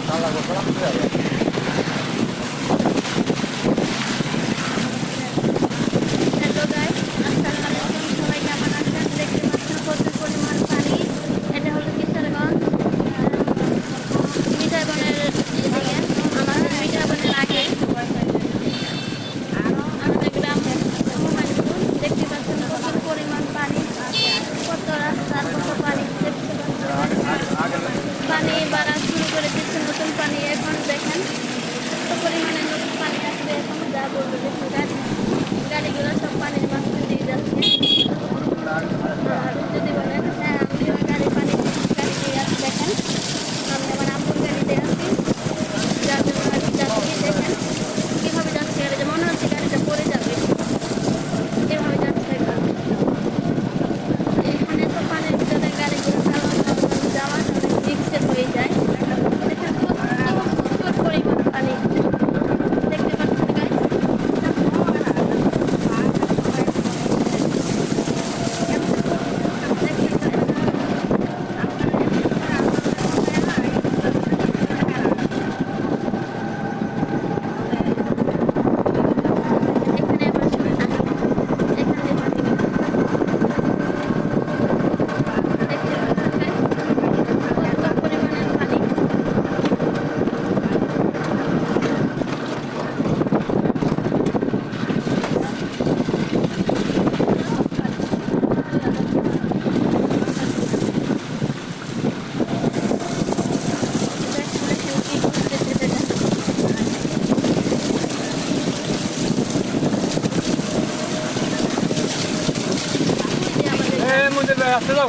Hello guys, আসসালামু আলাইকুম। সবাই কেমন আছেন? দেখতে পাচ্ছেন প্রচুর পরিমাণ পানি। এটা হলো কিশোরগঞ্জ মিঠাবনের এদিকে, আমাদের মিঠাবনের আগে আমাদের গ্রাম হুমায়ুনপুর। দেখতে পাচ্ছেন প্রচুর পরিমাণ পানি, কত রাস্তার কত পানি। দেখতে পাচ্ছেন পানি বাড়া শুরু করে দিচ্ছে, নতুন পানি। এখন দেখেন কত পরিমাণে নতুন পানি আসবে। এখন যা বলবো দেখুন, গাড়িগুলো সব পানির মাঝখান দিয়ে যাচ্ছে। আর যদি বলেন হ্যাঁ আমিও গাড়ি দিয়ে আসি, দেখেন আমি আমার আম্মুর গাড়িতে আসি, যার জন্য আমি যাচ্ছি। দেখেন কীভাবে যাচ্ছে গাড়িটা, মনে হচ্ছে গাড়িটা পড়ে যাবে, এভাবে যাচ্ছে। এখানে তো পানির ভিতরে গাড়িগুলো চালানো যাওয়া অনেক রিস্কের হয়ে যায়। দেখেন প্রচুর পরিমাণ পানি দেখতে পাচ্ছেন গাইস। এখানে বসে এখানে পানি দেখতে পাচ্ছেন গাইস, কত পরিমাণের পানি। দেখেন কি করতেছে দেখেন। ওই যে আমাদের মধ্যে আসতে দাও।